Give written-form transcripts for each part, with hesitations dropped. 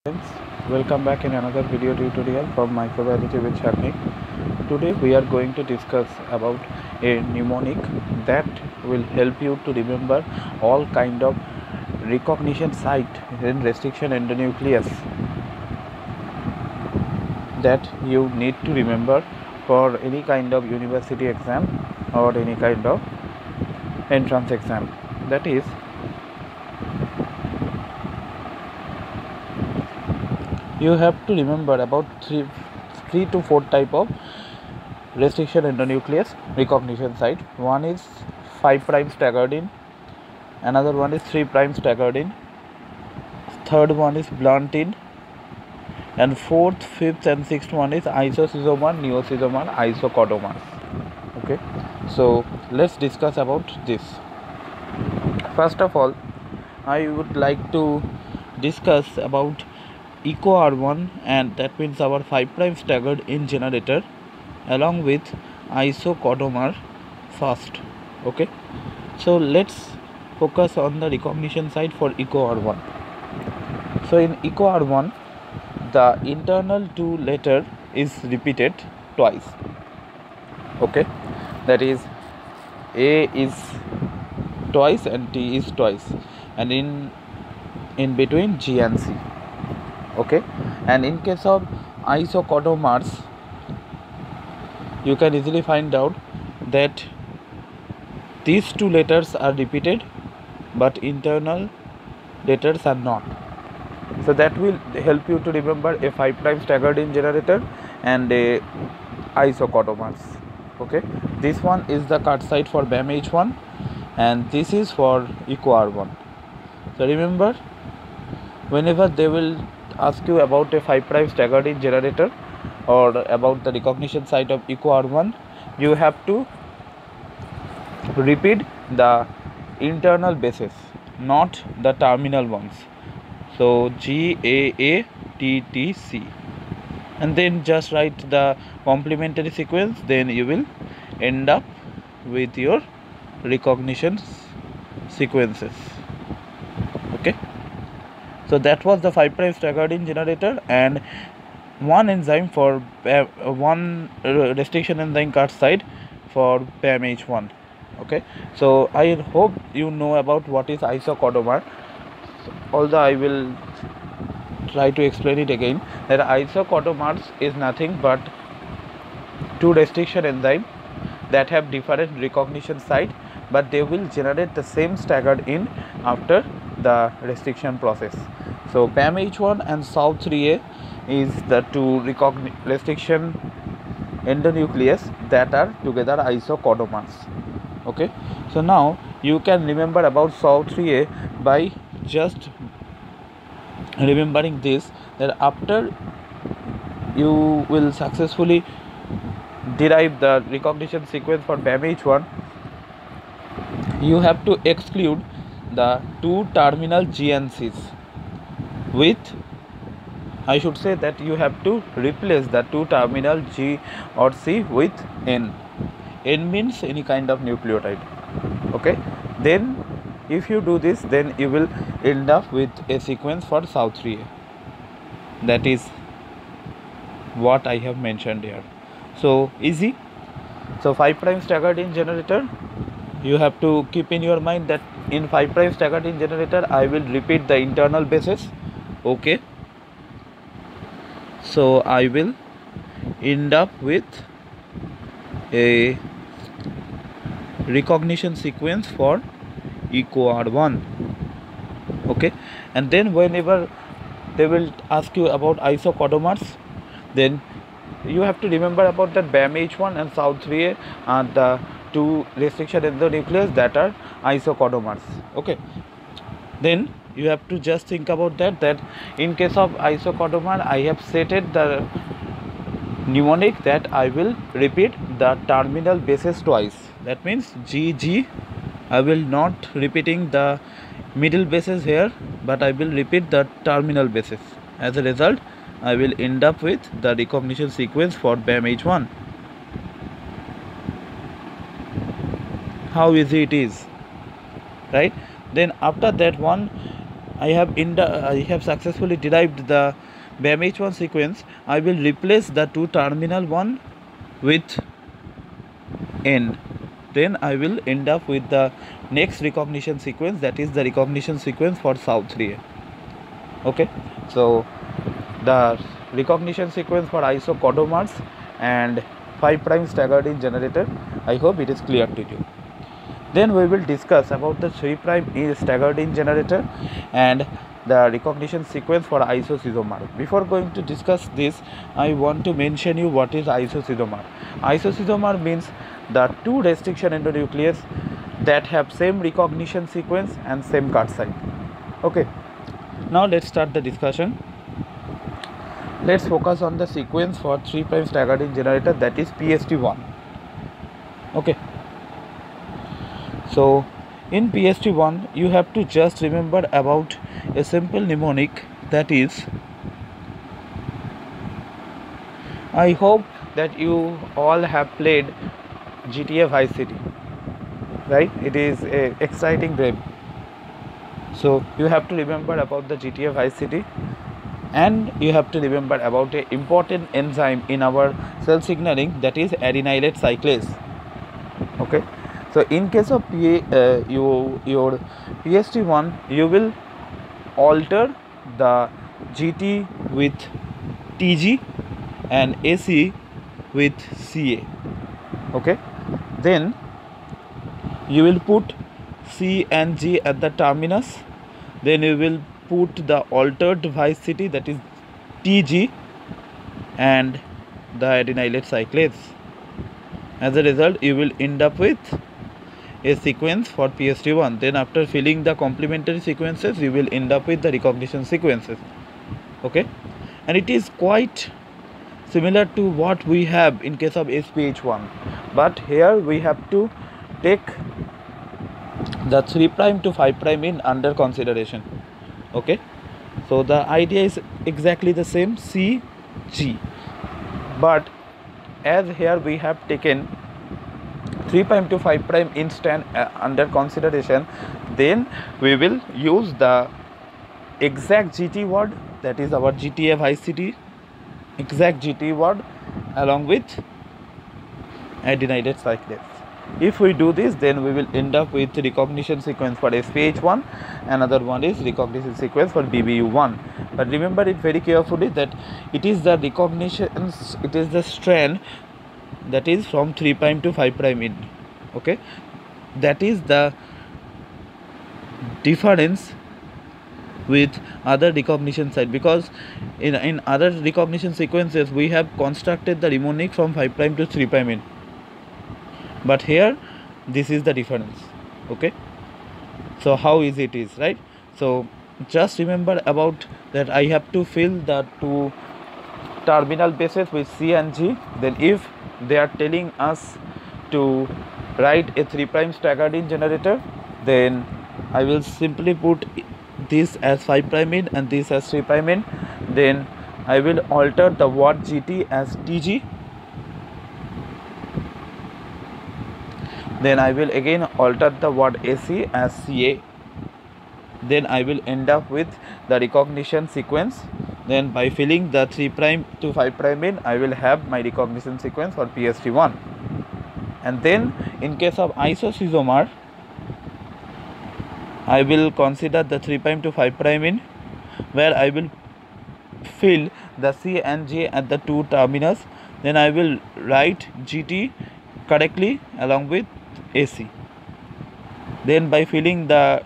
Friends, welcome back in another video tutorial from microbiology with Sharnik. Today we are going to discuss about a mnemonic that will help you to remember all kind of recognition site in restriction endonuclease that you need to remember for any kind of university exam or any kind of entrance exam. That is, you have to remember about three to four type of restriction endonuclease recognition site. One is 5' staggered in, another one is 3' staggered in, third one is blunt in, and fourth, fifth and sixth one is isocysomer, neocysomer, isocodomers. Okay, so let's discuss about this. First of all, I would like to discuss about eco R1, and that means our 5' staggered in generator along with isocodomer first. Okay, so let's focus on the recognition site for eco R1. So in eco R1, the internal two letter is repeated twice. Okay, that is A is twice and T is twice, and in between G and C. Okay, and in case of isocodomers, you can easily find out that these two letters are repeated but internal letters are not. So that will help you to remember a 5' staggered in generator and a isocodomers. Okay, this one is the cut site for BAM H1 and this is for eco R1. So remember, whenever they will ask you about a 5' staggered in generator or about the recognition site of eco R1, you have to repeat the internal bases, not the terminal ones. So GAATTC, and then just write the complementary sequence, then you will end up with your recognition sequences. Okay, so that was the 5' staggered in generator and one enzyme for one restriction enzyme cut site for BAM H1. Okay, so I hope you know about what is isocodomer, although I will try to explain it again. That isocodomers is nothing but two restriction enzyme that have different recognition site, but they will generate the same staggered in after the restriction process. So BAM H1 and SAU3A is the two restriction endonuclease that are together isocodomers. Okay, so now you can remember about SAU3A by just remembering this, that after you will successfully derive the recognition sequence for BAM H1, you have to exclude the two terminal G and C's with, I should say that you have to replace the two terminal G or C with N. N means any kind of nucleotide. Okay, then if you do this, then you will end up with a sequence for SAU3A. That is what I have mentioned here. So easy. So 5' staggered in generator, you have to keep in your mind that in 5' staggered in generator I will repeat the internal bases. Okay, so I will end up with a recognition sequence for eco R1. Okay, and then whenever they will ask you about isocodomers, then you have to remember about that BAM H1 and SAU3A are the two restriction endonuclease that are isocodomers. Okay, then you have to just think about that in case of isocodomer, I have stated the mnemonic that I will repeat the terminal bases twice. That means GG, I will not repeating the middle bases here, but I will repeat the terminal bases. As a result, I will end up with the recognition sequence for BAM H1. How easy it is, right? Then after that one, I have successfully derived the BAMH1 sequence, I will replace the two terminal one with N. Then I will end up with the next recognition sequence, that is the recognition sequence for South3A. Okay, so the recognition sequence for isocodomers and 5' staggered in generator, I hope it is clear to you. Then we will discuss about the 3' staggered in generator and the recognition sequence for isocysomer. Before going to discuss this, I want to mention you what is isocysomer. Isocysomer means the two restriction endonuclease that have same recognition sequence and same cut site. Okay, now let's start the discussion. Let's focus on the sequence for 3' staggered in generator, that is PST1. Okay, so in PST1 you have to just remember about a simple mnemonic, that is, I hope that you all have played GTA Vice City, right? It is a exciting game. So you have to remember about the GTA Vice City, and you have to remember about a important enzyme in our cell signaling, that is adenylate cyclase. Okay, so in case of your PST1, you will alter the GT with TG and AC with CA. Okay, then you will put C and G at the terminus, then you will put the altered Vice City, that is TG, and the adenylate cyclase. As a result, you will end up with a sequence for PST1. Then after filling the complementary sequences, you will end up with the recognition sequences. Okay, and it is quite similar to what we have in case of SPH1, but here we have to take the 3' to 5' in under consideration. Okay, so the idea is exactly the same, C, G, but as here we have taken 3' to 5' instant under consideration, then we will use the exact GT word, that is our GTA Vice City exact GT word, along with adenylate cyclase. If we do this, then we will end up with recognition sequence for SPH1, another one is recognition sequence for BBU1. But remember it very carefully that it is the recognition, it is the strand that is from 3' to 5' in. Okay, that is the difference with other recognition site, because in other recognition sequences we have constructed the mnemonic from 5' to 3' in, but here this is the difference. Okay, so how easy it is, right? So just remember about that I have to fill the two terminal bases with C and G. Then if they are telling us to write a 3' staggered in generator, then I will simply put this as 5' in and this as 3' in. Then I will alter the word GT as TG. Then I will again alter the word AC as CA. Then I will end up with the recognition sequence. Then by filling the 3' to 5' in, I will have my recognition sequence for PST1. And then in case of isocysomer, I will consider the 3' to 5' in, where I will fill the C and J at the two terminus. Then I will write GT correctly along with AC. Then by filling the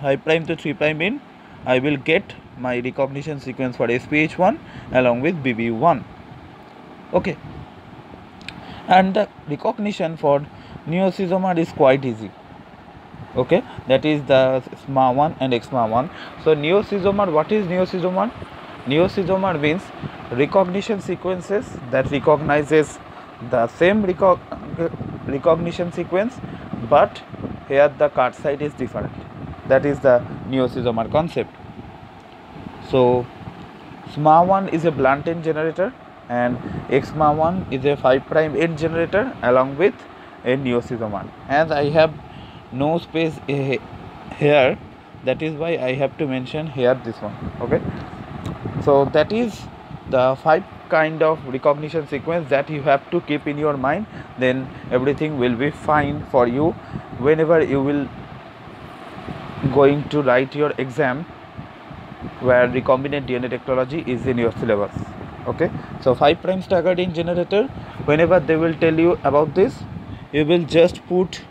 5' to 3' in, I will get my recognition sequence for SPH1 along with BBU1. Okay, and the recognition for neocysomer is quite easy. Okay, that is the SMA1 and XMA1. So neocysomer, what is neocysomer? Neocysomer means recognition sequences that recognizes the same recognition sequence, but here the cut site is different. That is the neocysomer concept. So SMA1 is a blunt end generator and XMA1 is a 5' end generator along with a neocysomer. As I have no space here, that is why I have to mention here this one. Okay, so that is the 5 kind of recognition sequence that you have to keep in your mind. Then everything will be fine for you whenever you will going to write your exam where recombinant DNA technology is in your syllabus. Okay, so 5' staggered in generator, whenever they will tell you about this, you will just put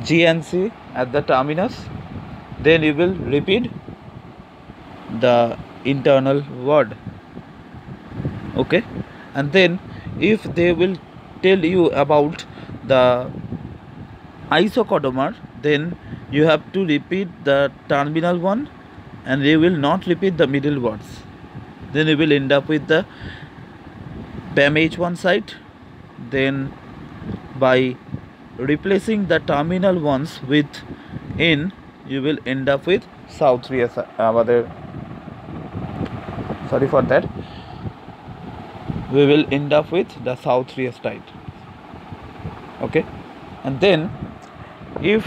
G and C at the terminus, then you will repeat the internal word. Okay, and then if they will tell you about the isocodomer, then you have to repeat the terminal one and you will not repeat the middle words. Then you will end up with the PAMH1 site. Then by replacing the terminal ones with N, you will end up with South 3 sorry for that, we will end up with the South 3 site. Okay, and then if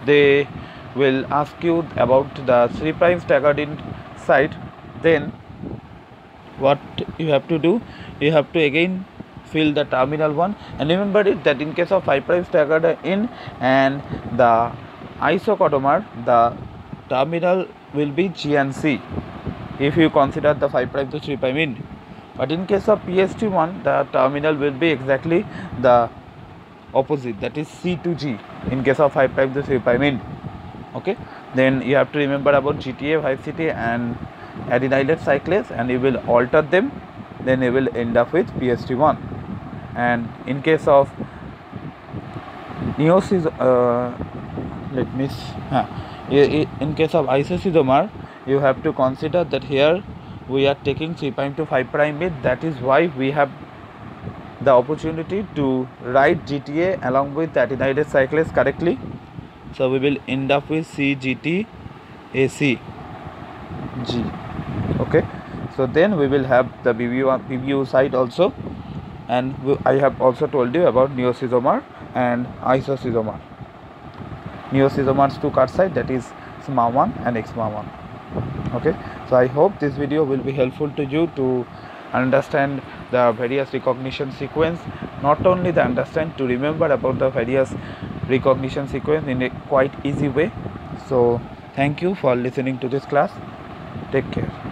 they will ask you about the 3' staggered in site, then what you have to do, you have to again fill the terminal one, and remember it that in case of 5' staggered in and the isocodomer, the terminal will be G and C if you consider the 5' to 3' in. But in case of PST1, the terminal will be exactly the opposite, that is C to G in case of 5' to 3' in. Okay, then you have to remember about GTA, 5CT and adenylate cyclase, and you will alter them, then you will end up with PST1. And in case of in case of isocytomer, you have to consider that here we are taking 3' to 5' mid. That is why we have the opportunity to write GTA along with adenylate cyclase correctly. So we will end up with CGT AC G. Okay, so then we will have the BBU side also, and I have also told you about neocytomer and isocytomer. Neocytomer's 2 cut side, that is SMA1 and XMA1. Okay, so I hope this video will be helpful to you to understand the various recognition sequence, not only the understand, to remember about the various recognition sequence in a quite easy way. So thank you for listening to this class. Take care.